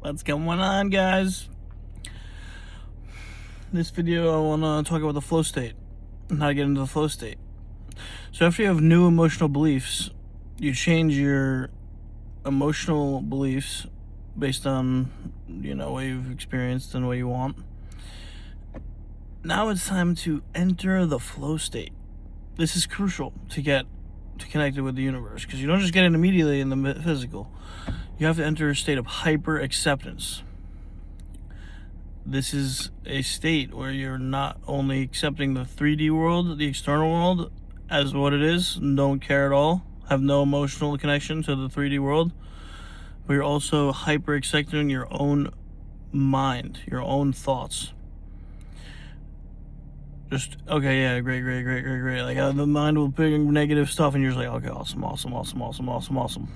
What's going on, guys? This video I want to talk about the flow state and how to get into the flow state. So after you have new emotional beliefs, you change your emotional beliefs based on what you've experienced and what you want. Now it's time to enter the flow state. This is crucial to get connected with the universe, because you don't just get it immediately in the physical. You have to enter a state of hyper acceptance. This is a state where you're not only accepting the 3D world, the external world, as what it is, and don't care at all, have no emotional connection to the 3D world, but you're also hyper accepting your own mind, your own thoughts. Just, okay, yeah, great. Like, the mind will bring negative stuff, and you're just like, okay, awesome.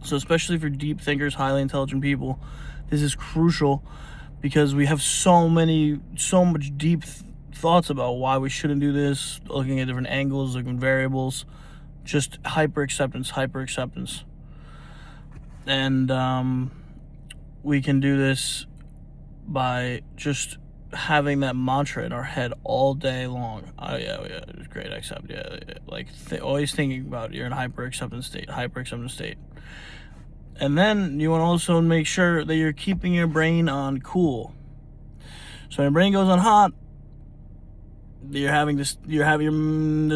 So especially for deep thinkers, highly intelligent people, this is crucial, because we have so much deep thoughts about why we shouldn't do this, looking at different angles, looking at variables, just hyper acceptance. And we can do this by just having that mantra in our head all day long. Oh yeah, it's great, accept, yeah. Like always thinking about you're in hyper acceptance state. And then you want to also make sure that you're keeping your brain on cool. So when your brain goes on hot, there's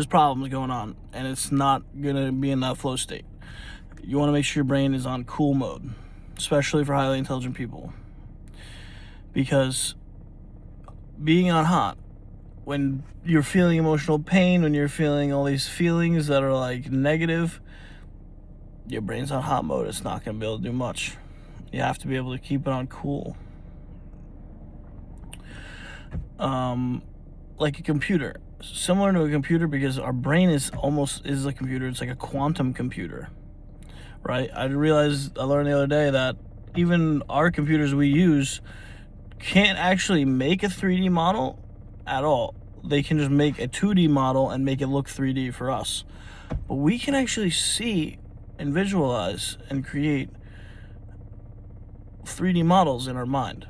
problems going on, and it's not gonna be in that flow state. You want to make sure your brain is on cool mode, especially for highly intelligent people, because being on hot, when you're feeling emotional pain, when you're feeling all these feelings that are like negative, your brain's on hot mode. It's not going to be able to do much. You have to be able to keep it on cool. Like a computer. Similar to a computer, because our brain is a computer. It's like a quantum computer, right? I learned the other day that even our computers we use can't actually make a 3D model at all. They can just make a 2D model and make it look 3D for us. But we can actually see and visualize and create 3D models in our mind.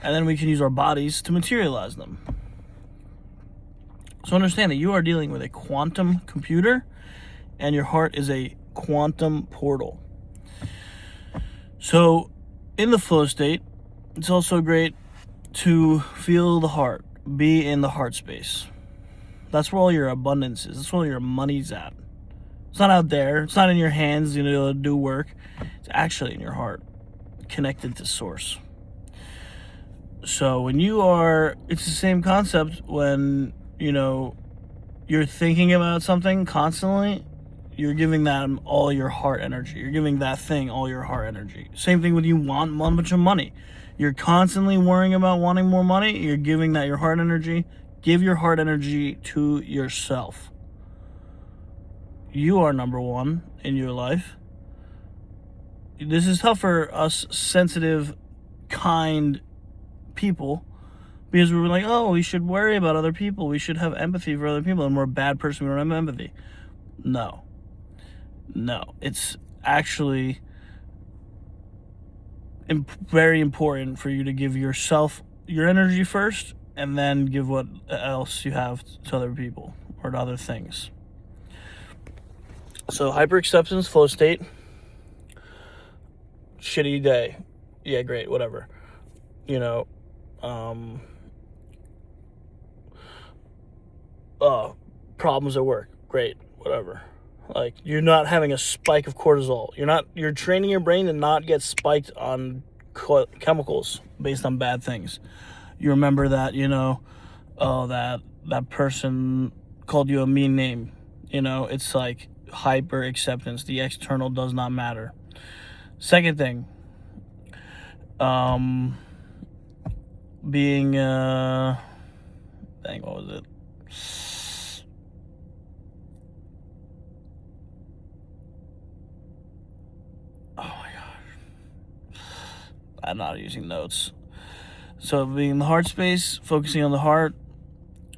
And then we can use our bodies to materialize them. So understand that you are dealing with a quantum computer, and your heart is a quantum portal. So in the flow state, it's also great to feel the heart, be in the heart space. That's where all your abundance is. That's where all your money's at. It's not out there. It's not in your hands, to do work. It's actually in your heart, connected to source. So when it's the same concept when, you're thinking about something constantly, you're giving that all your heart energy. You're giving that thing all your heart energy. Same thing when you want a bunch of money. You're constantly worrying about wanting more money. You're giving that your heart energy. Give your heart energy to yourself. You are number one in your life. This is tough for us sensitive, kind people, because we're like, oh, we should worry about other people. We should have empathy for other people. And we're a bad person. We don't have empathy. No. It's actually very important for you to give yourself your energy first, and then give what else you have to other people or to other things. So hyper acceptance, flow state, shitty day, yeah, great, whatever. Problems at work, great, whatever. Like, you're not having a spike of cortisol. You're training your brain to not get spiked on chemicals based on bad things. You remember that, that person called you a mean name. It's like hyper acceptance. The external does not matter. Second thing, being, what was it? Oh my gosh. I'm not using notes. So being in the heart space, focusing on the heart.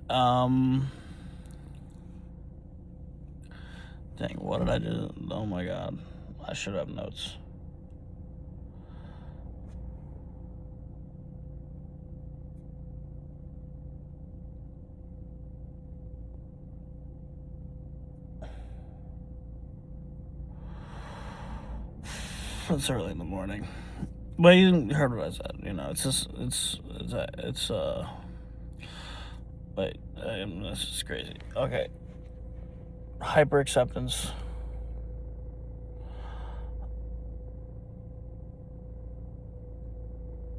Dang, what did I do? Oh my God. I should have notes. It's early in the morning. But you heard what I said, it's just, wait, this is crazy. Okay. Hyper acceptance.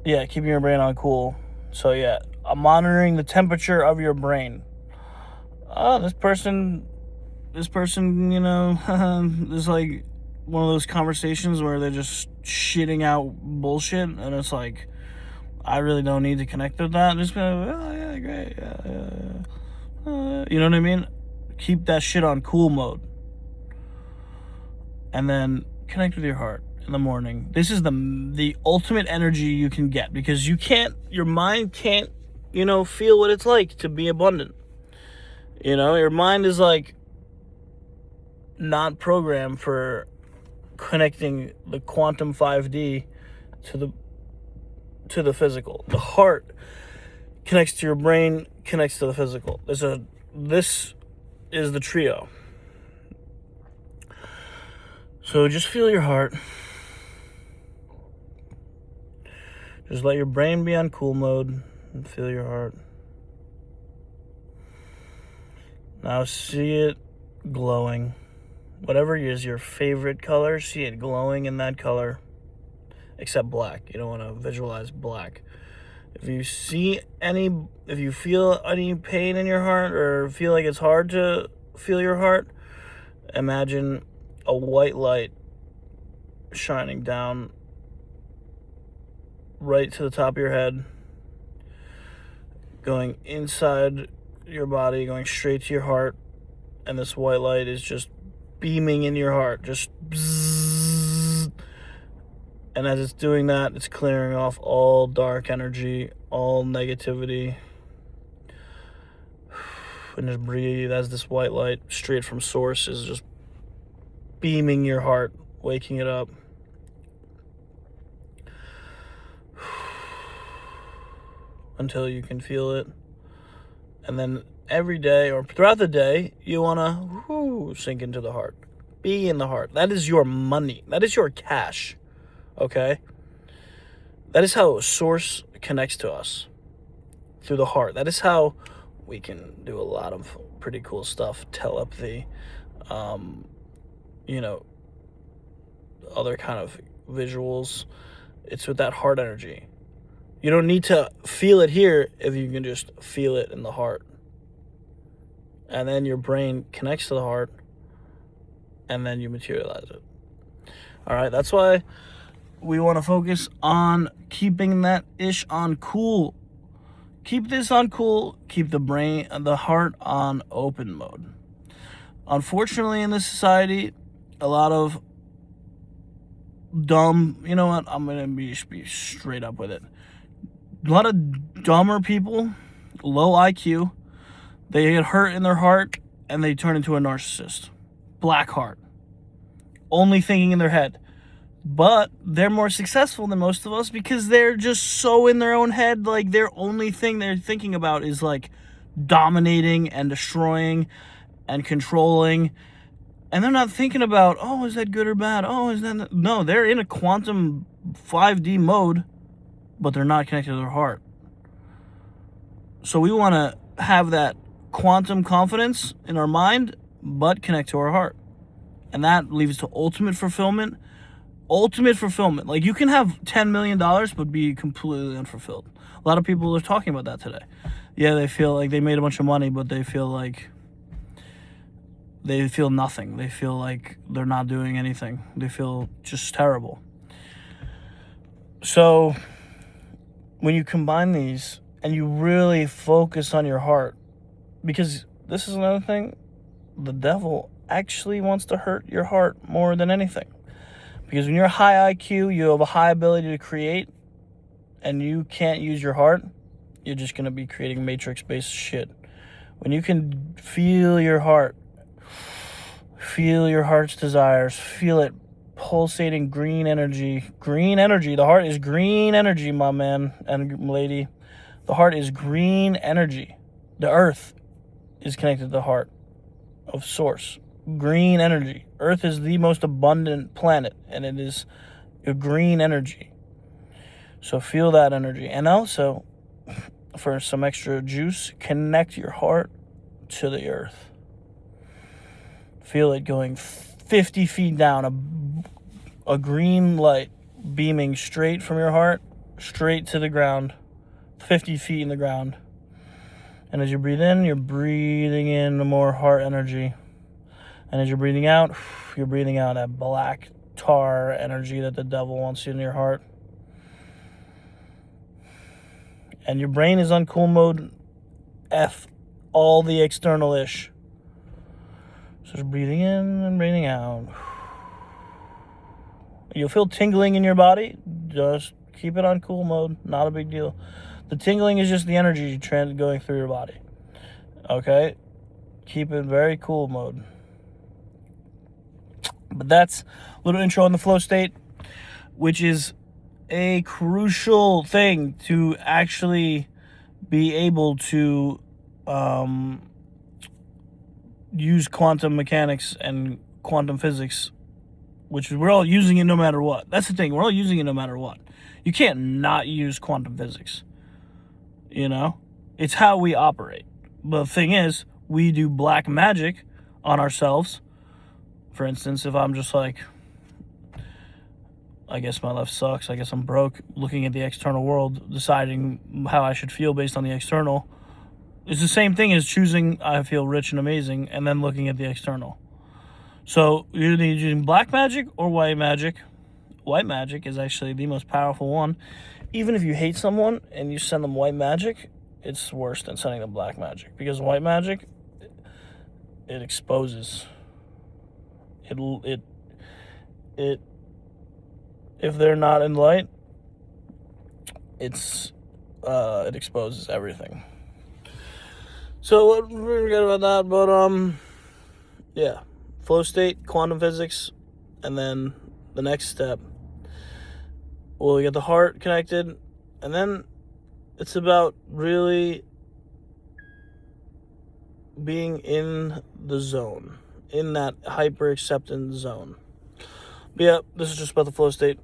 Yeah, keeping your brain on cool. So yeah, monitoring the temperature of your brain. This person, is like one of those conversations where they're just shitting out bullshit, and it's like, I really don't need to connect with that. Just go, oh yeah, great, yeah. You know what I mean? Keep that shit on cool mode, and then connect with your heart in the morning. This is the ultimate energy you can get, because your mind can't, feel what it's like to be abundant. Your mind is like not programmed for connecting the quantum 5D to the physical. The heart connects to your brain, connects to the physical. This is the trio. So just feel your heart. Just let your brain be on cool mode and feel your heart. Now see it glowing. Whatever is your favorite color, see it glowing in that color. Except black. You don't want to visualize black. If you feel any pain in your heart, or feel like it's hard to feel your heart, imagine a white light shining down right to the top of your head, going inside your body, going straight to your heart, and this white light is just beaming in your heart, just bzzz. And as it's doing that, it's clearing off all dark energy, all negativity. And just breathe as this white light straight from source is just beaming your heart, waking it up. Until you can feel it. And then every day or throughout the day, you want to sink into the heart. Be in the heart. That is your money. That is your cash. Okay? That is how source connects to us. Through the heart. That is how we can do a lot of pretty cool stuff. Telepathy. Other kind of visuals. It's with that heart energy. You don't need to feel it here if you can just feel it in the heart. And then your brain connects to the heart, and then you materialize it. All right, that's why we want to focus on keeping that ish on cool. Keep this on cool. Keep the heart on open mode. Unfortunately, in this society, a lot of dumb, you know what? I'm going to be straight up with it. A lot of dumber people, low IQ, they get hurt in their heart and they turn into a narcissist. Black heart. Only thinking in their head. But they're more successful than most of us because they're just so in their own head. Like, their only thing they're thinking about is like dominating and destroying and controlling. And they're not thinking about, oh, is that good or bad? Oh, is that... No, they're in a quantum 5D mode, but they're not connected to their heart. So we want to have that quantum confidence in our mind, but connect to our heart. And that leads to ultimate fulfillment. Ultimate fulfillment. Like, you can have $10 million, but be completely unfulfilled. A lot of people are talking about that today. Yeah, they feel like they made a bunch of money, but they feel nothing. They feel like they're not doing anything. They feel just terrible. So when you combine these and you really focus on your heart, because this is another thing, the devil actually wants to hurt your heart more than anything. Because when you're high IQ, you have a high ability to create, and you can't use your heart, you're just going to be creating matrix-based shit. When you can feel your heart, feel your heart's desires, feel it pulsating green energy. Green energy. The heart is green energy, my man and lady. The heart is green energy. The earth is connected to the heart of source. Green energy. Earth is the most abundant planet, and it is a green energy. So feel that energy. And also, for some extra juice, connect your heart to the earth. Feel it going 50 feet down, a green light beaming straight from your heart, straight to the ground, 50 feet in the ground. And as you breathe in, you're breathing in more heart energy. And as you're breathing out that black tar energy that the devil wants in your heart. And your brain is on cool mode. F all the external ish. So just breathing in and breathing out. You'll feel tingling in your body. Just keep it on cool mode. Not a big deal. The tingling is just the energy going through your body. Okay? Keep it very cool mode. But that's a little intro on the flow state, which is a crucial thing to actually be able to use quantum mechanics and quantum physics, which we're all using it no matter what. That's the thing. We're all using it no matter what. You can't not use quantum physics. You know? It's how we operate. But the thing is, we do black magic on ourselves. For instance, if I'm just like, I guess my life sucks, I guess I'm broke, looking at the external world, deciding how I should feel based on the external, it's the same thing as choosing I feel rich and amazing and then looking at the external. So you're either using black magic or white magic. White magic is actually the most powerful one. Even if you hate someone and you send them white magic, it's worse than sending them black magic. Because white magic, it exposes. It if they're not in light, it exposes everything. So forget about that, but yeah, flow state, quantum physics, and then the next step, we'll get the heart connected, and then it's about really being in the zone, in that hyper acceptance zone. But yeah, this is just about the flow state.